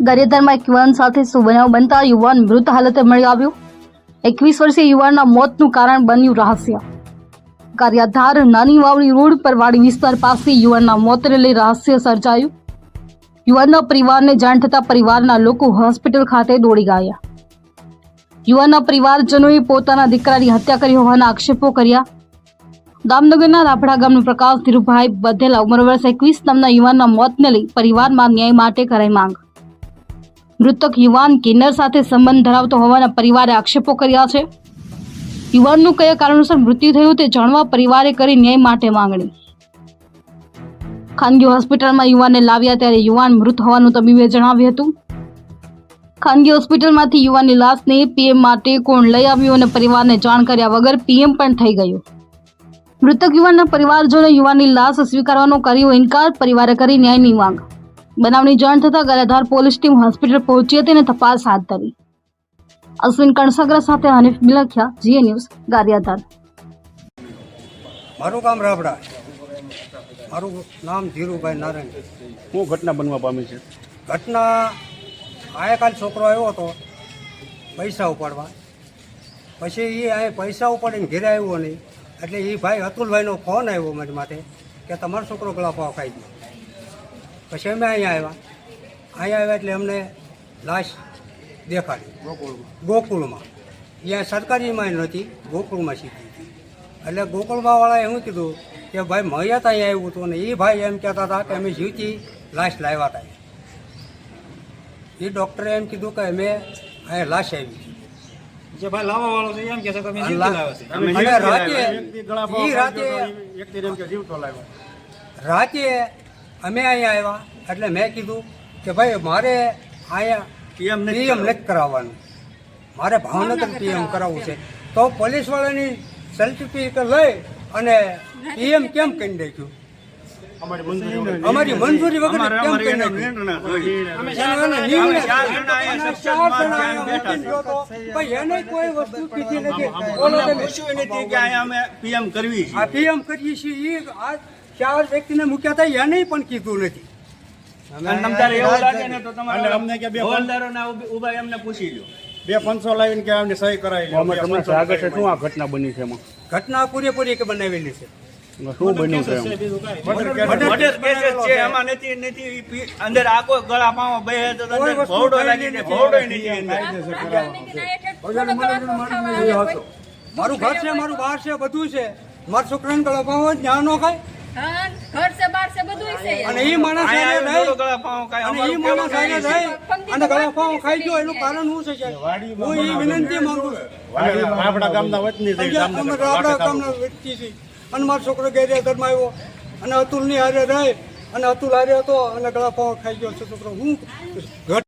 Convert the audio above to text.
ગારિયાધારમાં એક યુવાન સાથે શું બનાવ બનતા યુવાન મૃત હાલતે મળી આવ્યો। 21 વર્ષીય યુવાનના મોતનું કારણ બન્યું રહસ્ય। ગારિયાધાર નાની વાવડી રોડ પર વાડી વિસ્તાર પાસે યુવાનના મોતને લઈ રહસ્ય સર્જાયું। યુવાનના પરિવારને જાણ થતાં પરિવારના લોકો હોસ્પિટલ ખાતે દોડી ગયા। યુવાનના પરિવારજનોએ પોતાના દીકરાની હત્યા કરી હોવાના આક્ષેપો કર્યા। દામનગરના રાપડા ગામનો પ્રકાશ ધીરુભાઈ બધેલા ઉંમર વર્ષ 21 નામના યુવાનના મોતને લઈ પરિવારમાં ન્યાય માટે કરાઈ માંગ। મૃતક યુવાન કિન્નર સાથે સંબંધ ધરાવતો હોવાના પરિવારે આક્ષેપો કર્યા છે। યુવાનનું કયા કારણોસર મૃત્યુ થયું તે જાણવા પરિવારે કરી ન્યાય માટે માંગણી। ખાનગી હોસ્પિટલમાં યુવાનને લાવ્યા ત્યારે યુવાન મૃત હોવાનું તબીબે જણાવ્યું હતું। ખાનગી હોસ્પિટલમાંથી યુવાનની લાશને પીએમ માટે કોણ લઈ આવ્યું અને પરિવારને જાણ કર્યા વગર પીએમ પણ થઈ ગયું। મૃતક યુવાનના પરિવારજનોએ યુવાનની લાશ સ્વીકારવાનો કર્યો ઇનકાર। પરિવારે કરી ન્યાયની માંગ। બનાવની જાણ થતાં ગારિયાધાર પોલીસ ટીમ હોસ્પિટલ પહોંચી હતી અને તપાસ હાથ ધરી। અશ્વિન કણસાગરા સાથે હનીફ બિલખિયા, જીએ ન્યૂઝ, ગારિયાધાર। મારું ગામ રાપડા, મારું નામ ધીરુભાઈ નારાયણ। શું ઘટના બનવા પામી છે? ઘટના કાલ છોકરો આવ્યો હતો પૈસા ઉપાડવા, પછી એ આ પૈસા ઉપાડીને ઘેરે આવ્યો નહીં, એટલે એ ભાઈ અતુલભાઈનો ફોન આવ્યો મારી માટે કે તમારો છોકરો ગળાપાવ ખાઈ ગયો। પછી અમે અહીંયા આવ્યા એટલે અમને લાશ દેખાડી ગોકુળમાં। અહીંયા સરકારીમાં નહોતી, ગોકુળમાં સીધી હતી। એટલે ગોકુળમાંવાળાએ શું કીધું કે ભાઈ મહિયાત અહીંયા આવ્યું હતું ને એ ભાઈ એમ કહેતા હતા કે અમે જીવતી લાશ લાવ્યા હતા। એ ડૉક્ટરે એમ કીધું કે અમે અહીંયા લાશ આવી જે ભાઈ લાવવા વાળો છે એમ કે છે કે અમે જીવતો લાવ્યા છે। રાતે અમે અહીંયા આવ્યા એટલે મેં કીધું કે ભાઈ મારે અહીંયા પીએમ નથી કરાવવાનું, મારે ભાવનગર પીએમ કરાવવું છે। તો પોલીસવાળાની સર્ટિફિકેટ લઈ અને પીએમ કેમ કરી નાખ્યું? અમારી મંજૂરી વગર કેમ કરી નાખ્યું? એને કોઈ વસ્તુ કીધી નથી, પીએમ કરવી છે, આ પીએમ કરીએ છીએ। આ 4 વ્યક્તિને મૂક્યા હતા એને પણ કીધું નથી। તમારે એવું લાગે ને તો તમારે અમને કે બે હોલદારોને ઉભા એમને પૂછી લો, 2 500 લાવીને કે આમને સહી કરાવી લો। અમે તમને આગળ છે શું આ ઘટના બની છે? એમાં ઘટના પૂરેપૂરી કે બનાવેલી છે। શું બન્યું છે? મર્ડર કેસ છે, એમાં નથી અંદર આખો ગળા પાવા બે તો ભોડો લાગી ને ભોડો નથી અંદર। મારું ઘર છે, મારું બહાર છે, બધું છે। મારા છોકરાને ગળા પાવો જ્ઞાન નો ખાય અને એ માણસ ગળા પાવ અને એ માણસ રહી અને ગળા પાવો ખાઈ ગયો એનું કારણ શું છે? હું એ વિનંતી માંગુ છું। આપણા ગામના વતની છે, અમે રાપડા ગામના વ્યક્તિ છીએ અને મારો છોકરો ગારિયાધારમાં આવ્યો અને અતુલની હારે રહી અને અતુલ હારે હતો અને ગળા પાવો ખાઈ ગયો છે છોકરો। હું